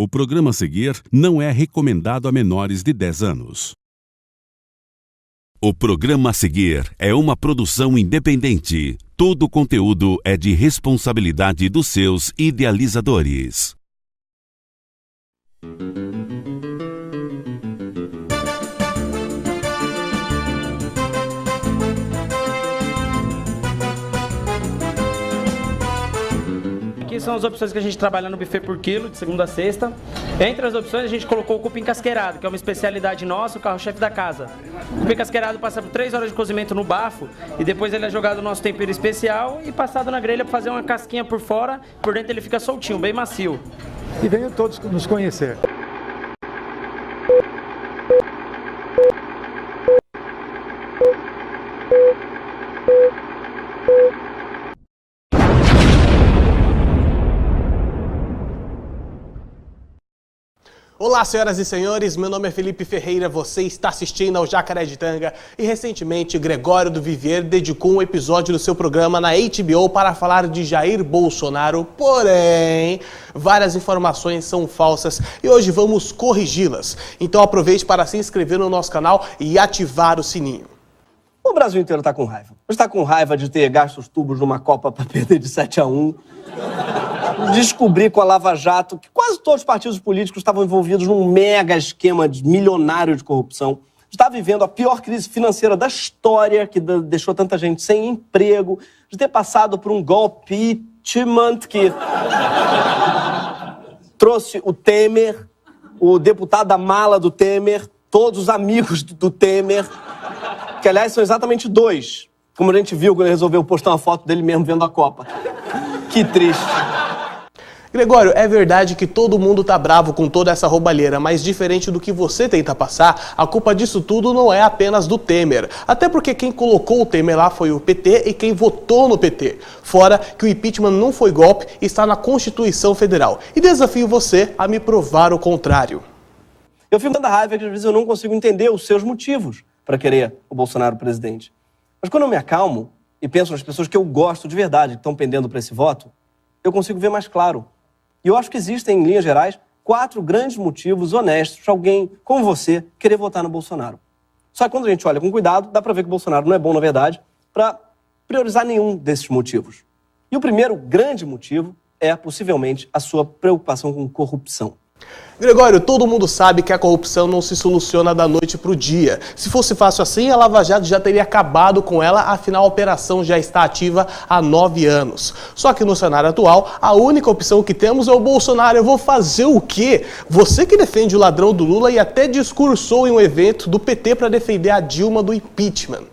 O programa a seguir não é recomendado a menores de 10 anos. O programa a seguir é uma produção independente. Todo o conteúdo é de responsabilidade dos seus idealizadores. Aqui são as opções que a gente trabalha no buffet por quilo, de segunda a sexta. Entre as opções a gente colocou o cupim casqueirado, que é uma especialidade nossa, o carro-chefe da casa. O cupim casqueirado passa por 3 horas de cozimento no bafo e depois ele é jogado no nosso tempero especial e passado na grelha para fazer uma casquinha por fora, por dentro ele fica soltinho, bem macio. E venham todos nos conhecer. Olá, senhoras e senhores, meu nome é Felipe Ferreira, você está assistindo ao Jacareditanga e recentemente Gregório do Vivier dedicou um episódio do seu programa na HBO para falar de Jair Bolsonaro, porém, várias informações são falsas e hoje vamos corrigi-las. Então aproveite para se inscrever no nosso canal e ativar o sininho. O Brasil inteiro está com raiva. Está com raiva de ter gasto os tubos numa Copa para perder de 7-1. Descobrir com a Lava Jato que quase todos os partidos políticos estavam envolvidos num mega esquema milionário de corrupção. Está vivendo a pior crise financeira da história, que deixou tanta gente sem emprego, de ter passado por um golpe impeachment que trouxe o Temer, o deputado da mala do Temer, todos os amigos do Temer, que aliás são exatamente 2, como a gente viu quando ele resolveu postar uma foto dele mesmo vendo a Copa. Que triste. Gregório, é verdade que todo mundo tá bravo com toda essa roubalheira, mas diferente do que você tenta passar, a culpa disso tudo não é apenas do Temer. Até porque quem colocou o Temer lá foi o PT e quem votou no PT. Fora que o impeachment não foi golpe e está na Constituição Federal. E desafio você a me provar o contrário. Eu fico com tanta raiva que às vezes eu não consigo entender os seus motivos para querer o Bolsonaro presidente. Mas quando eu me acalmo e penso nas pessoas que eu gosto de verdade, que estão pendendo para esse voto, eu consigo ver mais claro. E eu acho que existem, em linhas gerais, 4 grandes motivos honestos para alguém como você querer votar no Bolsonaro. Só que quando a gente olha com cuidado, dá para ver que o Bolsonaro não é bom, na verdade, para priorizar nenhum desses motivos. E o primeiro grande motivo é, possivelmente, a sua preocupação com corrupção. Gregório, todo mundo sabe que a corrupção não se soluciona da noite para o dia. Se fosse fácil assim, a Lava Jato já teria acabado com ela, afinal a operação já está ativa há 9 anos. Só que no cenário atual, a única opção que temos é o Bolsonaro. Eu vou fazer o quê? Você que defende o ladrão do Lula e até discursou em um evento do PT para defender a Dilma do impeachment.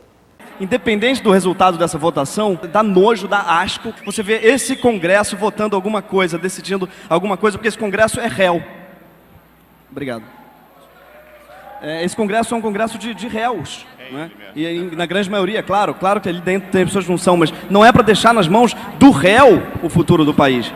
Independente do resultado dessa votação, dá nojo, dá asco você vê esse Congresso votando alguma coisa, decidindo alguma coisa, porque esse Congresso é réu. Obrigado. Esse Congresso é um Congresso de réus, né? E na grande maioria, claro que ali dentro tem pessoas que não são, mas não é para deixar nas mãos do réu o futuro do país.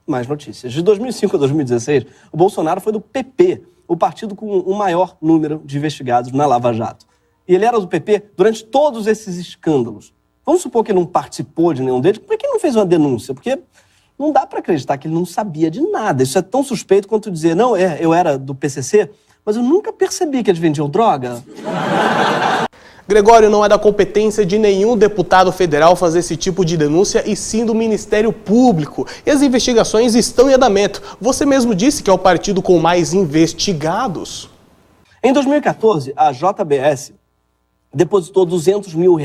Mais notícias. De 2005 a 2016, o Bolsonaro foi do PP, o partido com o maior número de investigados na Lava Jato. E ele era do PP durante todos esses escândalos. Vamos supor que ele não participou de nenhum deles, por que ele não fez uma denúncia? Porque não dá para acreditar que ele não sabia de nada. Isso é tão suspeito quanto dizer, não, eu era do PCC, mas eu nunca percebi que eles vendiam droga. Gregório, não é da competência de nenhum deputado federal fazer esse tipo de denúncia e sim do Ministério Público. E as investigações estão em andamento. Você mesmo disse que é o partido com mais investigados. Em 2014, a JBS depositou R$200 mil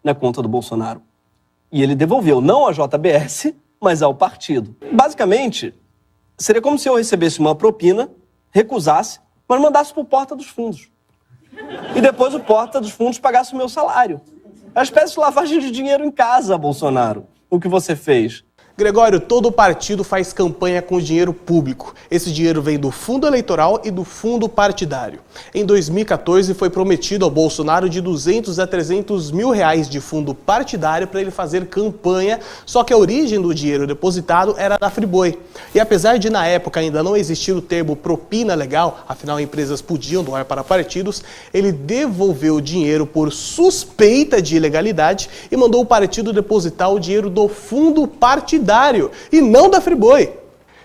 na conta do Bolsonaro. E ele devolveu não à JBS, mas ao partido. Basicamente, seria como se eu recebesse uma propina, recusasse, mas mandasse para o porta dos fundos. E depois o porta dos fundos pagasse o meu salário. É uma espécie de lavagem de dinheiro em casa, Bolsonaro. O que você fez? Gregório, todo partido faz campanha com dinheiro público. Esse dinheiro vem do fundo eleitoral e do fundo partidário. Em 2014 foi prometido ao Bolsonaro de 200 a 300 mil reais de fundo partidário para ele fazer campanha, só que a origem do dinheiro depositado era da Friboi. E apesar de na época ainda não existir o termo propina legal, afinal empresas podiam doar para partidos, ele devolveu o dinheiro por suspeita de ilegalidade e mandou o partido depositar o dinheiro do fundo partidário e não da Friboi.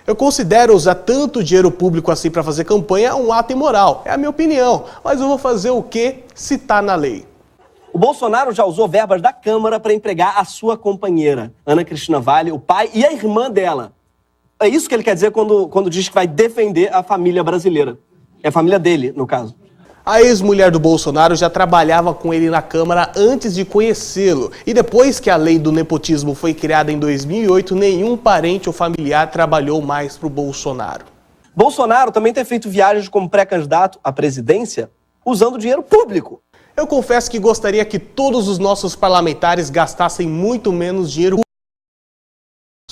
Eu considero usar tanto dinheiro público assim para fazer campanha um ato imoral. É a minha opinião. Mas eu vou fazer o quê se tá na lei? O Bolsonaro já usou verbas da Câmara para empregar a sua companheira, Ana Cristina Vale, o pai e a irmã dela. É isso que ele quer dizer quando diz que vai defender a família brasileira. É a família dele, no caso. A ex-mulher do Bolsonaro já trabalhava com ele na Câmara antes de conhecê-lo. E depois que a lei do nepotismo foi criada em 2008, nenhum parente ou familiar trabalhou mais para o Bolsonaro. Bolsonaro também tem feito viagens como pré-candidato à presidência usando dinheiro público. Eu confesso que gostaria que todos os nossos parlamentares gastassem muito menos dinheiro público,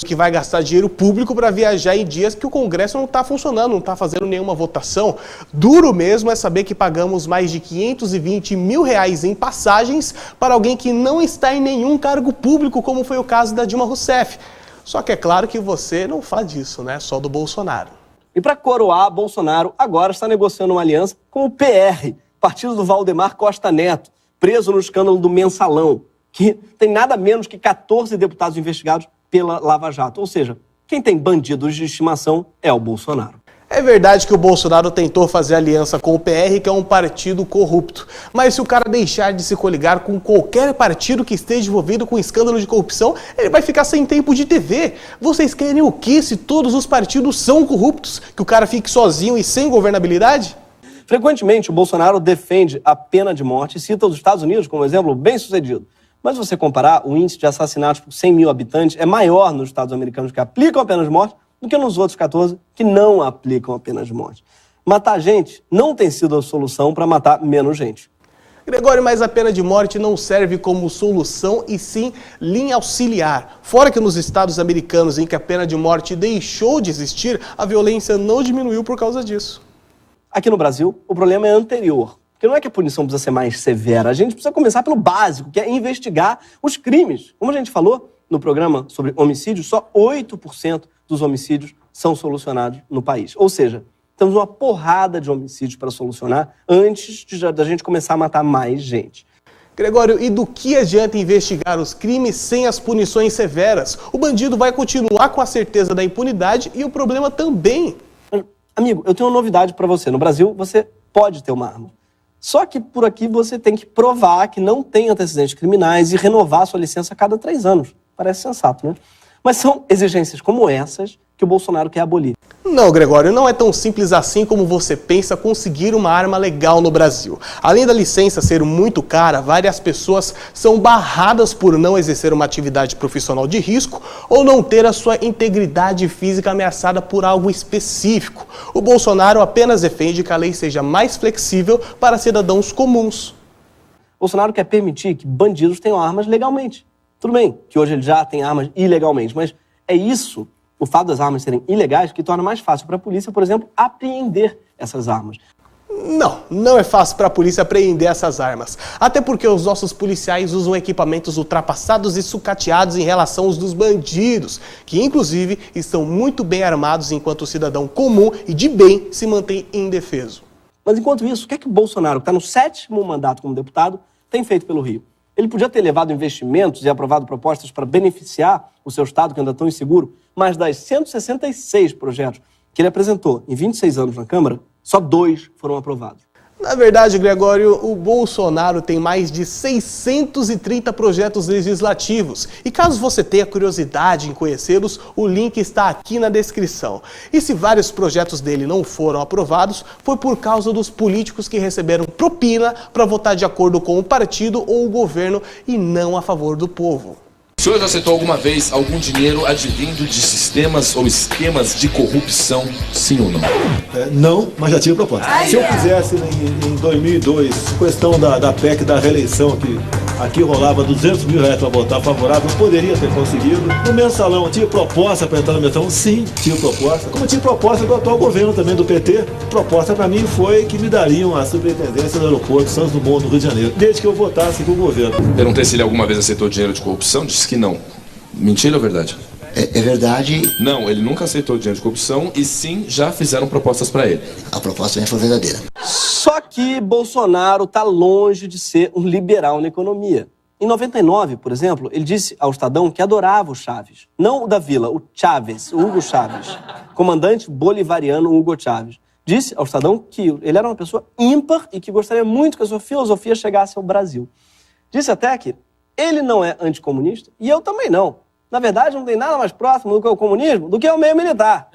que vai gastar dinheiro público para viajar em dias que o Congresso não está funcionando, não está fazendo nenhuma votação. Duro mesmo é saber que pagamos mais de 520 mil reais em passagens para alguém que não está em nenhum cargo público, como foi o caso da Dilma Rousseff. Só que é claro que você não faz isso, né? Só do Bolsonaro. E para coroar, Bolsonaro agora está negociando uma aliança com o PR, partido do Valdemar Costa Neto, preso no escândalo do Mensalão, que tem nada menos que 14 deputados investigados pela Lava Jato. Ou seja, quem tem bandidos de estimação é o Bolsonaro. É verdade que o Bolsonaro tentou fazer aliança com o PR, que é um partido corrupto. Mas se o cara deixar de se coligar com qualquer partido que esteja envolvido com escândalo de corrupção, ele vai ficar sem tempo de TV. Vocês querem o quê se todos os partidos são corruptos? Que o cara fique sozinho e sem governabilidade? Frequentemente, o Bolsonaro defende a pena de morte e cita os Estados Unidos como exemplo bem-sucedido. Mas se você comparar, o índice de assassinatos por 100 mil habitantes é maior nos Estados americanos que aplicam a pena de morte do que nos outros 14 que não aplicam a pena de morte. Matar gente não tem sido a solução para matar menos gente. Gregório, mas a pena de morte não serve como solução e sim linha auxiliar. Fora que nos estados americanos em que a pena de morte deixou de existir, a violência não diminuiu por causa disso. Aqui no Brasil, o problema é anterior. Porque não é que a punição precisa ser mais severa, a gente precisa começar pelo básico, que é investigar os crimes. Como a gente falou no programa sobre homicídios, só 8% dos homicídios são solucionados no país. Ou seja, temos uma porrada de homicídios para solucionar antes da gente começar a matar mais gente. Gregório, e do que adianta investigar os crimes sem as punições severas? O bandido vai continuar com a certeza da impunidade e o problema também. Amigo, eu tenho uma novidade para você. No Brasil, você pode ter uma arma. Só que por aqui você tem que provar que não tem antecedentes criminais e renovar sua licença a cada 3 anos. Parece sensato, né? Mas são exigências como essas que o Bolsonaro quer abolir. Não, Gregório, não é tão simples assim como você pensa conseguir uma arma legal no Brasil. Além da licença ser muito cara, várias pessoas são barradas por não exercer uma atividade profissional de risco ou não ter a sua integridade física ameaçada por algo específico. O Bolsonaro apenas defende que a lei seja mais flexível para cidadãos comuns. Bolsonaro quer permitir que bandidos tenham armas legalmente. Tudo bem que hoje ele já tem armas ilegalmente, mas é isso, o fato das armas serem ilegais, que torna mais fácil para a polícia, por exemplo, apreender essas armas. Não é fácil para a polícia apreender essas armas. Até porque os nossos policiais usam equipamentos ultrapassados e sucateados em relação aos dos bandidos, que inclusive estão muito bem armados enquanto o cidadão comum e de bem se mantém indefeso. Mas enquanto isso, o que é que o Bolsonaro, que está no 7º mandato como deputado, tem feito pelo Rio? Ele podia ter levado investimentos e aprovado propostas para beneficiar o seu estado, que anda tão inseguro, mas das 166 projetos que ele apresentou em 26 anos na Câmara, só 2 foram aprovados. Na verdade, Gregório, o Bolsonaro tem mais de 630 projetos legislativos. E caso você tenha curiosidade em conhecê-los, o link está aqui na descrição. E se vários projetos dele não foram aprovados, foi por causa dos políticos que receberam propina para votar de acordo com o partido ou o governo e não a favor do povo. O senhor já aceitou alguma vez algum dinheiro advindo de sistemas ou esquemas de corrupção, sim ou não? Não, mas já tive proposta. Se eu fizesse em 2002, questão da PEC da reeleição, que aqui rolava 200 mil reais para votar favorável, eu poderia ter conseguido. No mensalão, eu tive proposta para entrar no mensalão? Sim, tive proposta. Como eu tive proposta do atual governo também, do PT, proposta para mim foi que me dariam a superintendência do aeroporto Santos Dumont, no Rio de Janeiro, desde que eu votasse com o governo. Perguntei se ele alguma vez aceitou dinheiro de corrupção, disse que não. Mentira ou verdade? É verdade. Não, ele nunca aceitou dinheiro de corrupção e sim, já fizeram propostas para ele. A proposta foi verdadeira. Só que Bolsonaro está longe de ser um liberal na economia. Em 99, por exemplo, ele disse ao Estadão que adorava o Chávez. Não o da Vila, o Chávez, o Hugo Chávez. Comandante bolivariano Hugo Chávez. Disse ao Estadão que ele era uma pessoa ímpar e que gostaria muito que a sua filosofia chegasse ao Brasil. Disse até que ele não é anticomunista e eu também não. Na verdade, não tem nada mais próximo do que o comunismo do que o meio militar.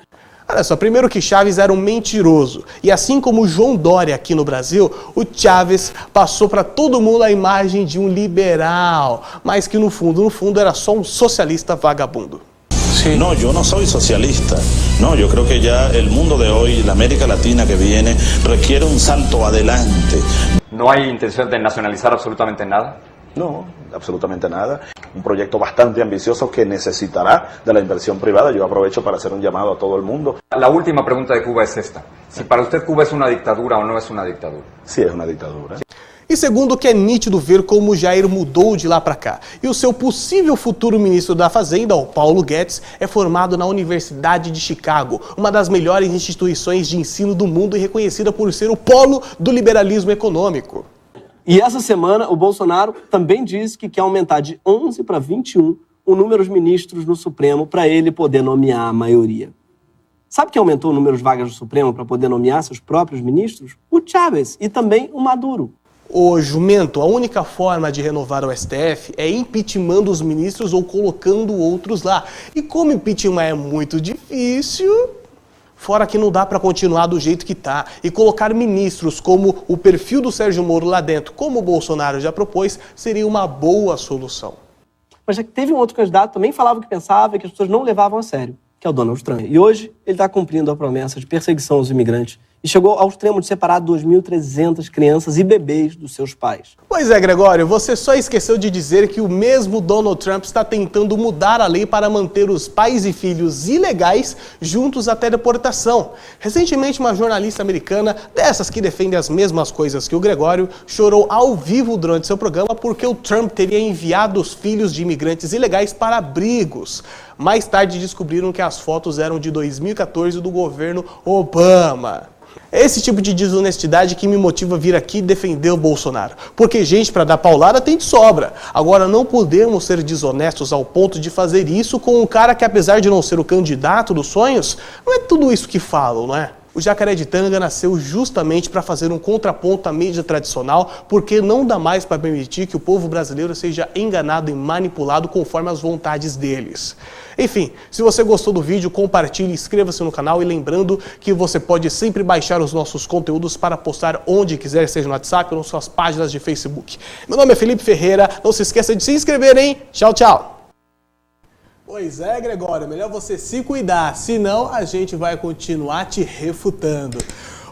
Olha só, primeiro que Chávez era um mentiroso. E assim como o João Dória aqui no Brasil, o Chávez passou para todo mundo a imagem de um liberal, mas que no fundo era só um socialista vagabundo. Sí. No, yo no soy socialista. No, yo creo que ya el mundo de hoy, la América Latina que viene, requiere un salto adelante. ¿No hay intención de nacionalizar absolutamente nada? No, absolutamente nada. Un proyecto bastante ambicioso que necesitará de la inversión privada. Yo aprovecho para hacer un llamado a todo el mundo. La última pregunta de Cuba es esta. Si para usted Cuba es una dictadura o no es una dictadura. Sí, es una dictadura. E segundo, que é nítido ver como Jair mudou de lá para cá. E o seu possível futuro ministro da Fazenda, o Paulo Guedes, é formado na Universidade de Chicago, uma das melhores instituições de ensino do mundo e reconhecida por ser o polo do liberalismo econômico. E essa semana, o Bolsonaro também disse que quer aumentar de 11 para 21 o número de ministros no Supremo para ele poder nomear a maioria. Sabe quem aumentou o número de vagas no Supremo para poder nomear seus próprios ministros? O Chávez e também o Maduro. Ô, jumento, a única forma de renovar o STF é impeachmentando os ministros ou colocando outros lá. E como impeachment é muito difícil... Fora que não dá para continuar do jeito que tá. E colocar ministros como o perfil do Sérgio Moro lá dentro, como o Bolsonaro já propôs, seria uma boa solução. Mas já que teve um outro candidato que também falava o que pensava e que as pessoas não levavam a sério, que é o Donald Trump. E hoje ele está cumprindo a promessa de perseguição aos imigrantes e chegou ao extremo de separar 2.300 crianças e bebês dos seus pais. Pois é, Gregório, você só esqueceu de dizer que o mesmo Donald Trump está tentando mudar a lei para manter os pais e filhos ilegais juntos até deportação. Recentemente, uma jornalista americana, dessas que defendem as mesmas coisas que o Gregório, chorou ao vivo durante seu programa porque o Trump teria enviado os filhos de imigrantes ilegais para abrigos. Mais tarde descobriram que as fotos eram de 2014 do governo Obama. É esse tipo de desonestidade que me motiva a vir aqui defender o Bolsonaro. Porque gente para dar paulada tem de sobra. Agora, não podemos ser desonestos ao ponto de fazer isso com um cara que, apesar de não ser o candidato dos sonhos, não é tudo isso que falam, não é? O Jacaretanga nasceu justamente para fazer um contraponto à mídia tradicional, porque não dá mais para permitir que o povo brasileiro seja enganado e manipulado conforme as vontades deles. Enfim, se você gostou do vídeo, compartilhe, inscreva-se no canal e lembrando que você pode sempre baixar os nossos conteúdos para postar onde quiser, seja no WhatsApp ou nas suas páginas de Facebook. Meu nome é Felipe Ferreira, não se esqueça de se inscrever, hein? Tchau, tchau! Pois é, Gregório, melhor você se cuidar, senão a gente vai continuar te refutando.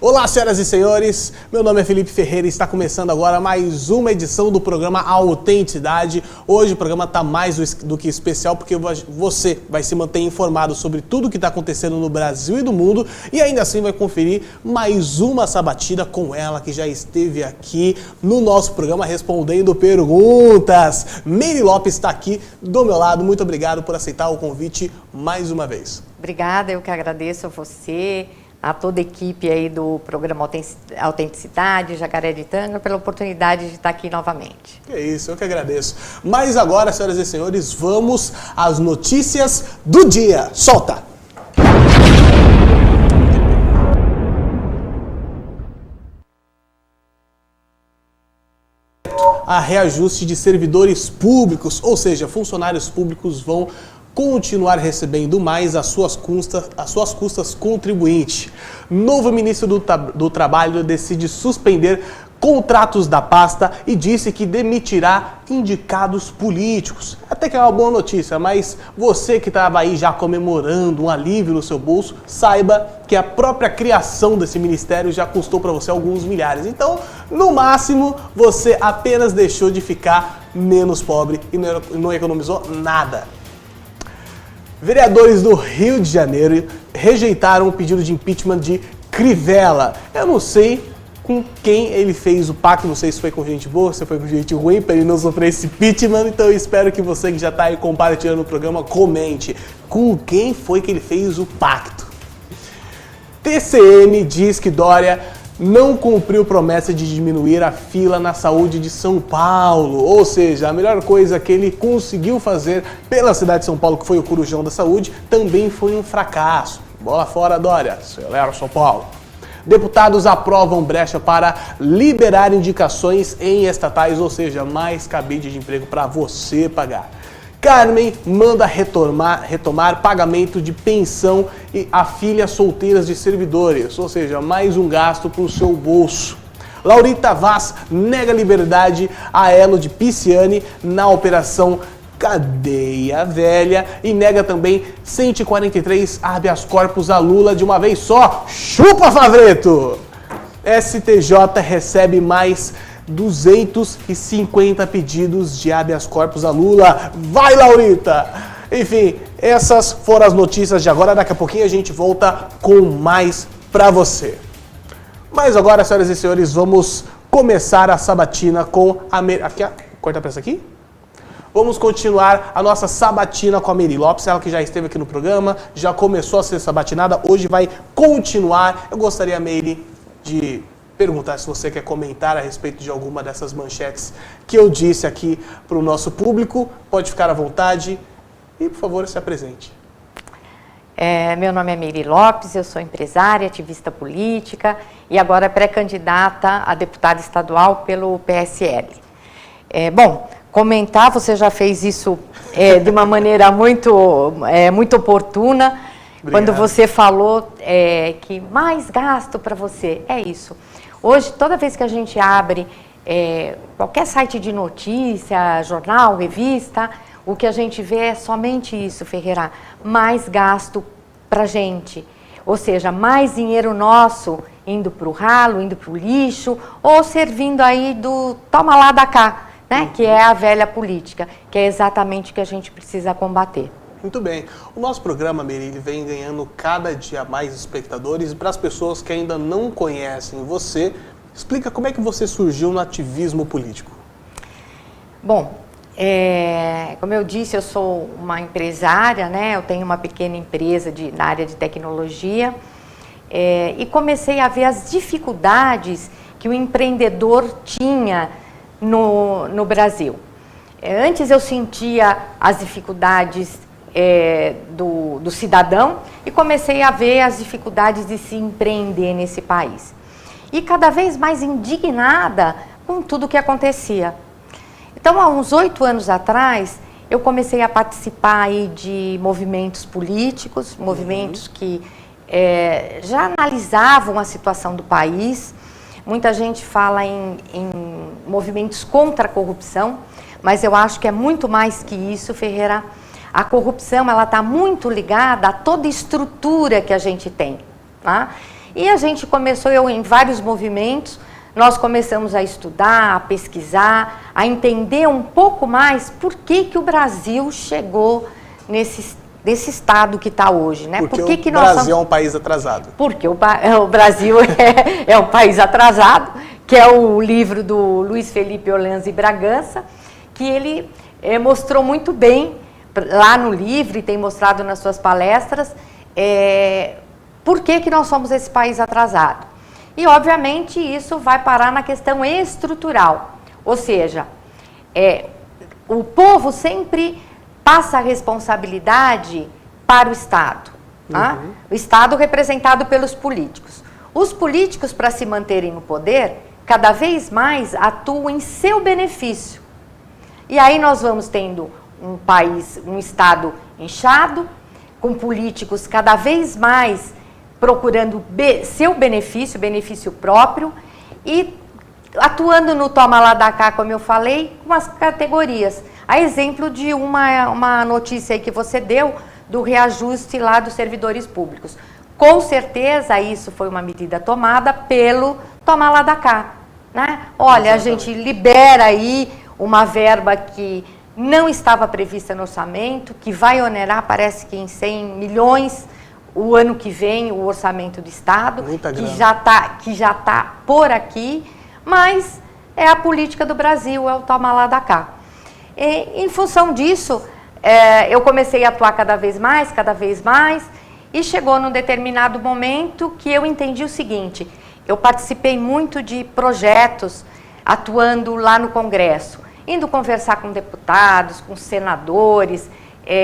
Olá, senhoras e senhores, meu nome é Felipe Ferreira e está começando agora mais uma edição do programa Autenticidade. Hoje o programa está mais do que especial porque você vai se manter informado sobre tudo que está acontecendo no Brasil e do mundo e ainda assim vai conferir mais uma sabatina com ela que já esteve aqui no nosso programa respondendo perguntas. Meire Lopes está aqui do meu lado, muito obrigado por aceitar o convite mais uma vez. Obrigada, eu que agradeço a você, a toda a equipe aí do programa Autenticidade, Jacaretanga, pela oportunidade de estar aqui novamente. É isso, eu que agradeço. Mas agora, senhoras e senhores, vamos às notícias do dia. Solta! A reajuste de servidores públicos, ou seja, funcionários públicos vão continuar recebendo mais às suas custas contribuinte. Novo ministro do Trabalho decide suspender contratos da pasta e disse que demitirá indicados políticos. Até que é uma boa notícia, mas você que estava aí já comemorando um alívio no seu bolso, saiba que a própria criação desse ministério já custou para você alguns milhares. Então, no máximo, você apenas deixou de ficar menos pobre e não economizou nada. Vereadores do Rio de Janeiro rejeitaram o pedido de impeachment de Crivella. Eu não sei com quem ele fez o pacto, não sei se foi com gente boa, se foi com gente ruim, para ele não sofrer esse impeachment, então eu espero que você que já está aí compartilhando o programa, comente com quem foi que ele fez o pacto. TCM diz que Dória não cumpriu promessa de diminuir a fila na saúde de São Paulo. Ou seja, a melhor coisa que ele conseguiu fazer pela cidade de São Paulo, que foi o Corujão da Saúde, também foi um fracasso. Bola fora, Dória. Acelera São Paulo. Deputados aprovam brecha para liberar indicações em estatais, ou seja, mais cabide de emprego para você pagar. Carmen manda retomar pagamento de pensão a filhas solteiras de servidores, ou seja, mais um gasto para o seu bolso. Laurita Vaz nega liberdade a Elo de Pisciani na operação Cadeia Velha e nega também 143 habeas corpus a Lula de uma vez só. Chupa, Favreto! STJ recebe mais 250 pedidos de habeas corpus a Lula. Vai, Laurita! Enfim, essas foram as notícias de agora. Daqui a pouquinho a gente volta com mais pra você. Mas agora, senhoras e senhores, vamos começar a sabatina com a... Corta pra essa aqui? Vamos continuar a nossa sabatina com a Meire Lopes, ela que já esteve aqui no programa, já começou a ser sabatinada, hoje vai continuar. Eu gostaria, Meire, de perguntar se você quer comentar a respeito de alguma dessas manchetes que eu disse aqui para o nosso público. Pode ficar à vontade e, por favor, se apresente. Meu nome é Meire Lopes, eu sou empresária, ativista política e agora pré-candidata a deputada estadual pelo PSL. Comentar, você já fez isso de uma maneira muito oportuna. Obrigado. Quando você falou que mais gasto para você, é isso. Hoje, toda vez que a gente abre qualquer site de notícia, jornal, revista, o que a gente vê é somente isso, Ferreira, mais gasto para gente. Ou seja, mais dinheiro nosso indo para o ralo, indo para o lixo, ou servindo aí do toma lá da cá. Né? Que é a velha política, que é exatamente o que a gente precisa combater. Muito bem. O nosso programa, Meire, vem ganhando cada dia mais espectadores. Para as pessoas que ainda não conhecem você, explica como é que você surgiu no ativismo político. Bom, como eu disse, eu sou uma empresária, né? Eu tenho uma pequena empresa na área de tecnologia e comecei a ver as dificuldades que o empreendedor tinha no Brasil. Antes eu sentia as dificuldades do cidadão e comecei a ver as dificuldades de se empreender nesse país. E cada vez mais indignada com tudo o que acontecia. Então, há uns 8 anos atrás, eu comecei a participar aí de movimentos políticos, movimentos que já analisavam a situação do país. Muita gente fala em movimentos contra a corrupção, mas eu acho que é muito mais que isso, Ferreira. A corrupção, ela está muito ligada a toda a estrutura que a gente tem. Tá? E a gente começou, em vários movimentos, nós começamos a estudar, a pesquisar, a entender um pouco mais por que o Brasil chegou nesse estado que está hoje, né? Porque o Brasil é um país atrasado. Porque o Brasil é um país atrasado, que é o livro do Luiz Felipe Orleans e Bragança, que ele mostrou muito bem lá no livro e tem mostrado nas suas palestras por que nós somos esse país atrasado. E, obviamente, isso vai parar na questão estrutural, ou seja, o povo sempre passa a responsabilidade para o Estado. Tá? O Estado representado pelos políticos. Os políticos, para se manterem no poder, cada vez mais atuam em seu benefício. E aí nós vamos tendo um país, um Estado inchado, com políticos cada vez mais procurando seu benefício próprio e atuando no toma lá da cá, como eu falei, com as categorias. A exemplo de uma notícia aí que você deu do reajuste lá dos servidores públicos. Com certeza isso foi uma medida tomada pelo toma lá da cá. Né? Olha, a gente libera aí uma verba que não estava prevista no orçamento, que vai onerar, parece que em 100 milhões o ano que vem, o orçamento do Estado, que já tá por aqui, mas é a política do Brasil, é o toma lá da cá. E, em função disso, eu comecei a atuar cada vez mais, e chegou num determinado momento que eu entendi o seguinte: eu participei muito de projetos atuando lá no Congresso, indo conversar com deputados, com senadores,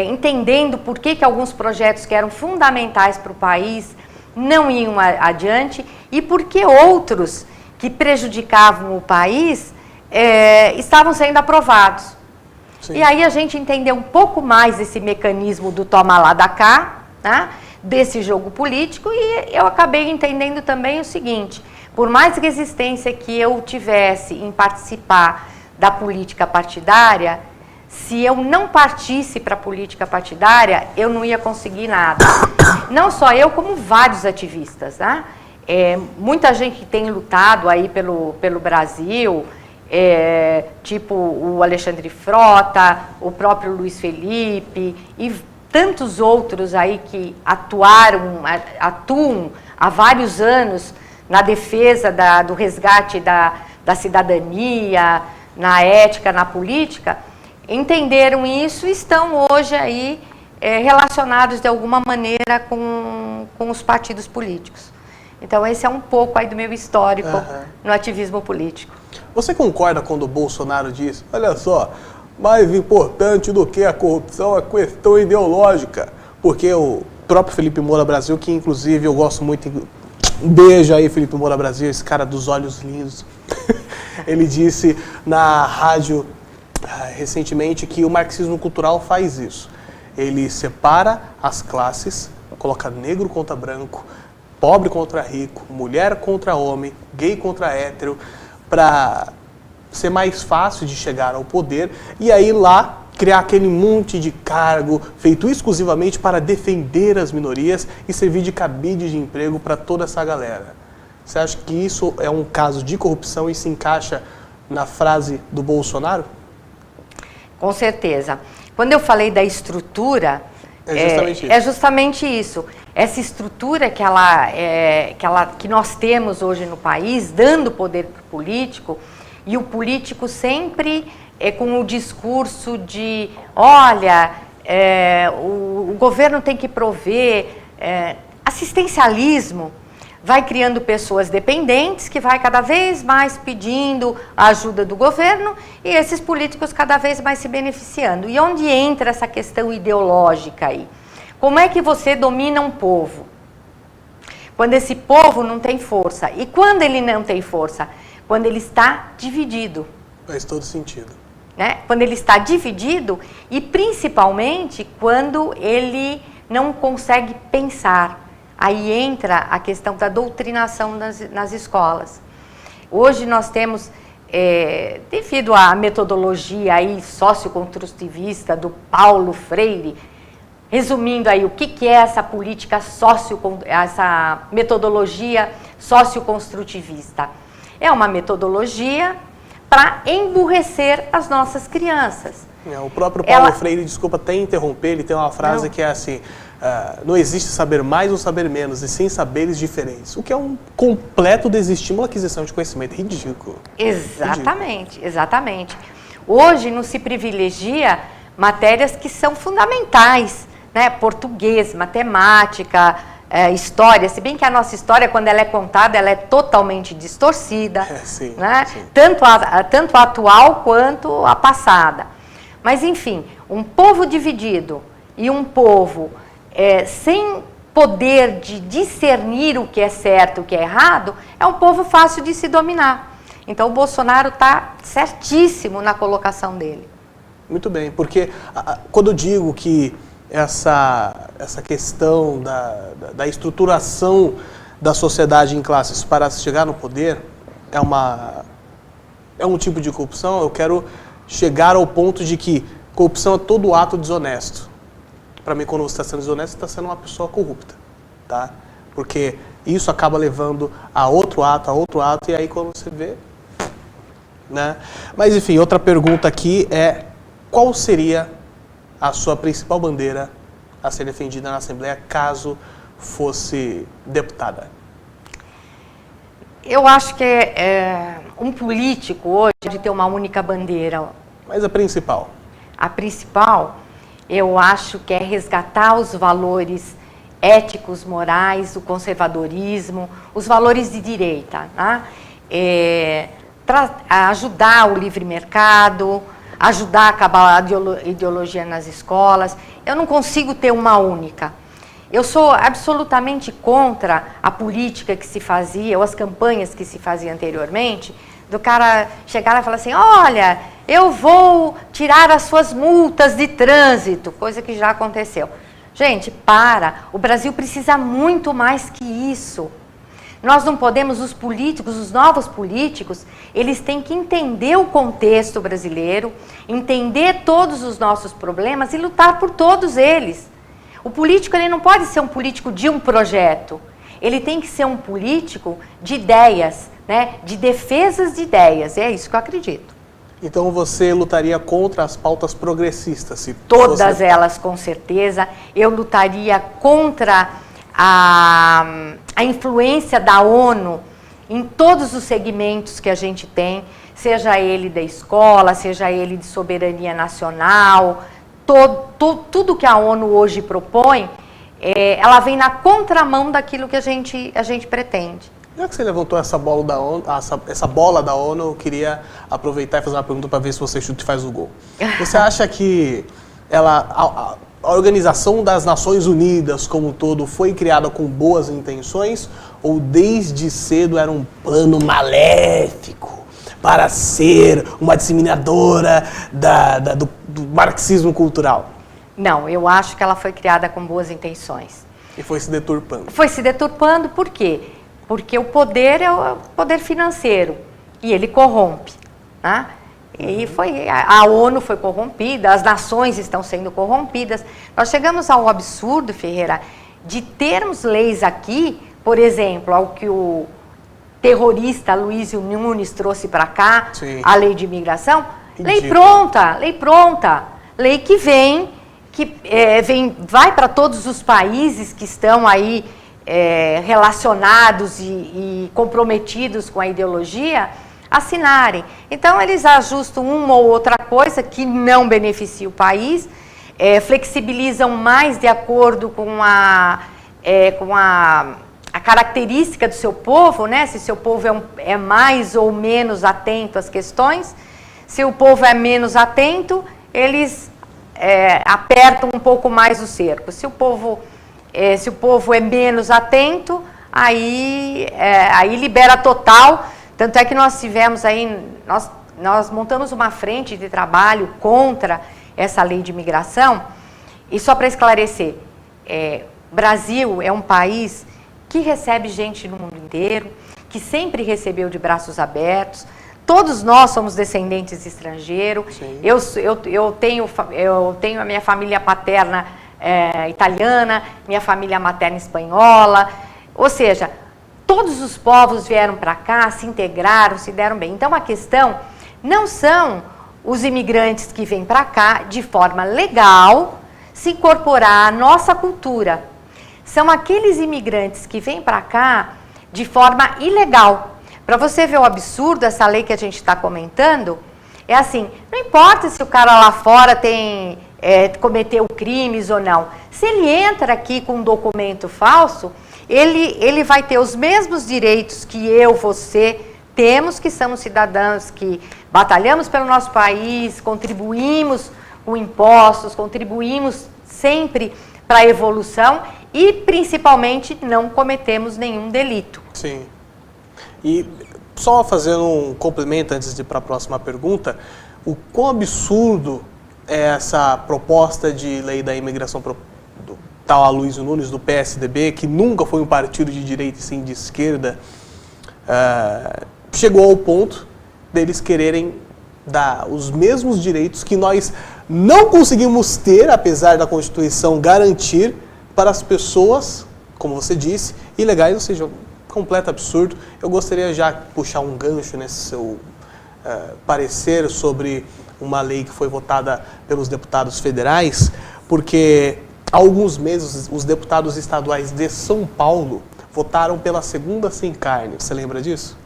entendendo por que alguns projetos que eram fundamentais para o país não iam adiante e por que outros que prejudicavam o país estavam sendo aprovados. Sim. E aí a gente entendeu um pouco mais esse mecanismo do toma lá da cá, né, desse jogo político, e eu acabei entendendo também o seguinte: por mais resistência que eu tivesse em participar da política partidária, se eu não partisse para a política partidária, eu não ia conseguir nada. Não só eu, como vários ativistas, né? Muita gente que tem lutado aí pelo Brasil, tipo o Alexandre Frota, o próprio Luiz Felipe e tantos outros aí que atuam há vários anos na defesa do resgate da cidadania, na ética, na política, entenderam isso e estão hoje aí relacionados de alguma maneira com os partidos políticos. Então esse é um pouco aí do meu histórico no ativismo político. Você concorda quando o Bolsonaro diz, olha só, mais importante do que a corrupção é a questão ideológica? Porque o próprio Felipe Moura Brasil, que inclusive eu gosto muito, um beijo aí Felipe Moura Brasil, esse cara dos olhos lindos, ele disse na rádio recentemente que o marxismo cultural faz isso. Ele separa as classes, coloca negro contra branco, pobre contra rico, mulher contra homem, gay contra hétero, para ser mais fácil de chegar ao poder e aí lá criar aquele monte de cargo feito exclusivamente para defender as minorias e servir de cabide de emprego para toda essa galera. Você acha que isso é um caso de corrupção e se encaixa na frase do Bolsonaro? Com certeza. Quando eu falei da estrutura, é justamente isso. Essa estrutura que nós temos hoje no país, dando poder para o político, e o político sempre com o discurso de, olha, o governo tem que prover assistencialismo, vai criando pessoas dependentes que vai cada vez mais pedindo a ajuda do governo e esses políticos cada vez mais se beneficiando. E onde entra essa questão ideológica aí? Como é que você domina um povo? Quando esse povo não tem força. E quando ele não tem força? Quando ele está dividido. Faz todo sentido. Né? Quando ele está dividido e principalmente quando ele não consegue pensar. Aí entra a questão da doutrinação nas escolas. Hoje nós temos, devido à metodologia aí socioconstrutivista do Paulo Freire, resumindo aí o que é essa política essa metodologia socioconstrutivista. É uma metodologia para emburrecer as nossas crianças. O próprio Paulo Freire, desculpa até interromper, ele tem uma frase que é assim, não existe saber mais ou saber menos, e sim saberes diferentes. O que é um completo desestímulo à aquisição de conhecimento. Ridículo. Exatamente, exatamente. Hoje não se privilegia matérias que são fundamentais, né? Português, matemática, história, se bem que a nossa história, quando ela é contada, ela é totalmente distorcida, sim, né? Sim. Tanto a atual quanto a passada. Mas, enfim, um povo dividido e um povo sem poder de discernir o que é certo e o que é errado, é um povo fácil de se dominar. Então, o Bolsonaro está certíssimo na colocação dele. Muito bem, porque quando eu digo que essa questão da estruturação da sociedade em classes para chegar no poder é um tipo de corrupção, eu quero chegar ao ponto de que corrupção é todo ato desonesto. Para mim, quando você está sendo desonesto, você está sendo uma pessoa corrupta, tá? Porque isso acaba levando a outro ato, e aí quando você vê, né? Mas enfim, outra pergunta aqui é, qual seria a sua principal bandeira a ser defendida na Assembleia caso fosse deputada? Eu acho que um político hoje pode ter uma única bandeira. Mas a principal? A principal, eu acho que é resgatar os valores éticos, morais, o conservadorismo, os valores de direita, tá? Ajudar o livre mercado, ajudar a acabar a ideologia nas escolas. Eu não consigo ter uma única. Eu sou absolutamente contra a política que se fazia, ou as campanhas que se faziam anteriormente, do cara chegar e falar assim, olha, eu vou tirar as suas multas de trânsito, coisa que já aconteceu. Gente, o Brasil precisa muito mais que isso. Nós não podemos, os políticos, os novos políticos, eles têm que entender o contexto brasileiro, entender todos os nossos problemas e lutar por todos eles. O político, ele não pode ser um político de um projeto, ele tem que ser um político de ideias, né? De defesas de ideias, é isso que eu acredito. Então você lutaria contra as pautas progressistas? Se todas elas, com certeza. Eu lutaria contra a influência da ONU em todos os segmentos que a gente tem, seja ele da escola, seja ele de soberania nacional. Tudo que a ONU hoje propõe, ela vem na contramão daquilo que a gente pretende. Já que você levantou essa bola da ONU, eu queria aproveitar e fazer uma pergunta para ver se você chuta e faz o gol. Você acha que a Organização das Nações Unidas como um todo foi criada com boas intenções ou desde cedo era um maléfico para ser uma disseminadora do marxismo cultural? Não, eu acho que ela foi criada com boas intenções. E foi se deturpando? Foi se deturpando, por quê? Porque o poder é o poder financeiro e ele corrompe, né? E a ONU foi corrompida, as nações estão sendo corrompidas. Nós chegamos ao absurdo, Ferreira, de termos leis aqui, por exemplo, ao que o terrorista Luiz Nunes trouxe para cá, sim, a lei de imigração, lei pronta, lei que vai para todos os países que estão aí relacionados e comprometidos com a ideologia, assinarem. Então eles ajustam uma ou outra coisa que não beneficia o país, flexibilizam mais de acordo com a característica do seu povo, né? Se seu povo é mais ou menos atento às questões. Se o povo é menos atento, eles apertam um pouco mais o cerco. Se o povo é menos atento, aí libera total. Tanto é que nós tivemos aí, nós montamos uma frente de trabalho contra essa lei de imigração. E só para esclarecer, Brasil é um país que recebe gente no mundo inteiro, que sempre recebeu de braços abertos. Todos nós somos descendentes de estrangeiro. Eu tenho a minha família paterna italiana, minha família materna espanhola. Ou seja, todos os povos vieram para cá, se integraram, se deram bem. Então a questão não são os imigrantes que vêm para cá de forma legal se incorporar à nossa cultura. São aqueles imigrantes que vêm para cá de forma ilegal. Para você ver o absurdo, essa lei que a gente está comentando, é assim, não importa se o cara lá fora cometeu crimes ou não. Se ele entra aqui com um documento falso, ele vai ter os mesmos direitos que eu, você, temos, que somos cidadãos, que batalhamos pelo nosso país, contribuímos com impostos, contribuímos sempre para a evolução e, principalmente, não cometemos nenhum delito. Sim. E só fazendo um complemento antes de ir para a próxima pergunta, o quão absurdo é essa proposta de lei da imigração do tal Aloysio Nunes, do PSDB, que nunca foi um partido de direita e sim de esquerda, chegou ao ponto deles quererem dar os mesmos direitos que nós não conseguimos ter, apesar da Constituição garantir, para as pessoas, como você disse, ilegais, ou seja, completo absurdo. Eu gostaria já de puxar um gancho nesse seu parecer sobre uma lei que foi votada pelos deputados federais, porque há alguns meses os deputados estaduais de São Paulo votaram pela segunda sem carne. Você lembra disso?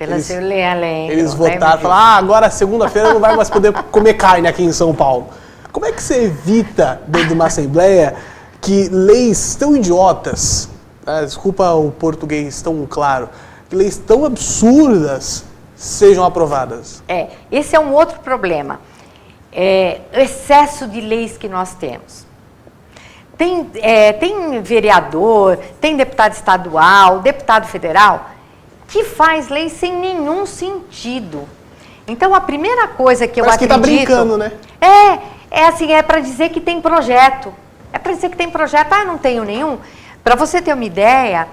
Eles votaram e falaram, agora segunda-feira não vai mais poder comer carne aqui em São Paulo. Como é que você evita, dentro de uma assembleia, que leis tão idiotas, desculpa o português tão claro, que leis tão absurdas sejam aprovadas? Esse é um outro problema. O excesso de leis que nós temos. Tem vereador, tem deputado estadual, deputado federal, que faz lei sem nenhum sentido. Então, a primeira coisa que Parece eu acredito... que tá brincando, né? É para dizer que tem projeto. É para dizer que tem projeto. Não tenho nenhum. Para você ter uma ideia,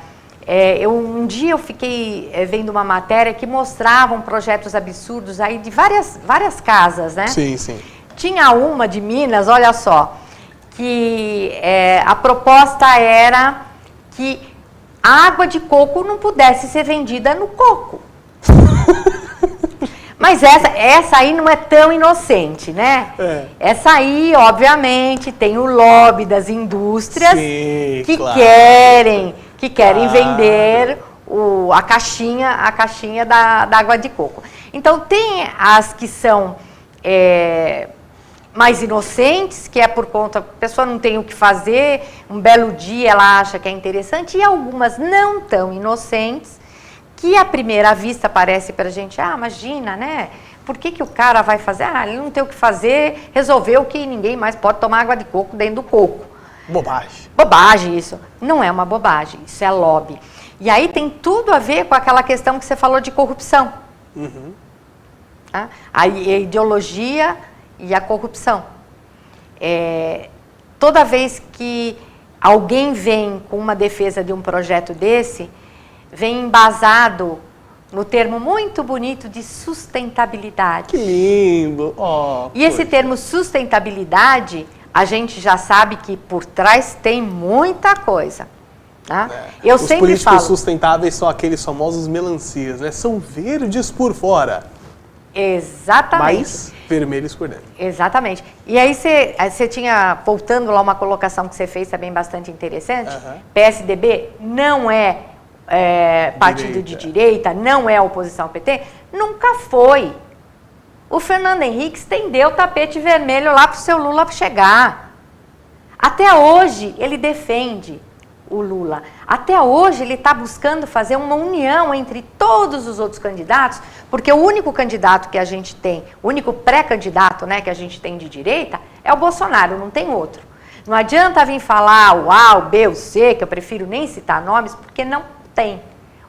um dia eu fiquei vendo uma matéria que mostravam projetos absurdos aí de várias casas, né? Sim, sim. Tinha uma de Minas, olha só, que a proposta era que a água de coco não pudesse ser vendida no coco. Mas essa aí não é tão inocente, né? Essa aí, obviamente, tem o lobby das indústrias que querem vender a caixinha da água de coco. Então, tem as que são mais inocentes, que é por conta, a pessoa não tem o que fazer, um belo dia ela acha que é interessante, e algumas não tão inocentes, que à primeira vista parece pra gente, imagina, né? Por que o cara vai fazer? Ele não tem o que fazer, resolveu que ninguém mais pode tomar água de coco dentro do coco. Bobagem. Bobagem isso. Não é uma bobagem, isso é lobby. E aí tem tudo a ver com aquela questão que você falou de corrupção. A ideologia e a corrupção. Toda vez que alguém vem com uma defesa de um projeto desse, vem embasado no termo muito bonito de sustentabilidade. Que lindo! E esse termo sustentabilidade, a gente já sabe que por trás tem muita coisa. Tá? Os políticos sustentáveis são aqueles famosos melancias, né? São verdes por fora. Exatamente. Mas vermelhos por dentro. Exatamente. E aí você tinha, voltando lá uma colocação que você fez também bastante interessante, PSDB não é partido de direita, não é oposição ao PT, nunca foi. O Fernando Henrique estendeu o tapete vermelho lá para o seu Lula chegar. Até hoje ele defende o Lula. Até hoje ele está buscando fazer uma união entre todos os outros candidatos, porque o único candidato que a gente tem, o único pré-candidato, né, que a gente tem de direita é o Bolsonaro, não tem outro. Não adianta vir falar o A, o B, o C, que eu prefiro nem citar nomes, porque não tem.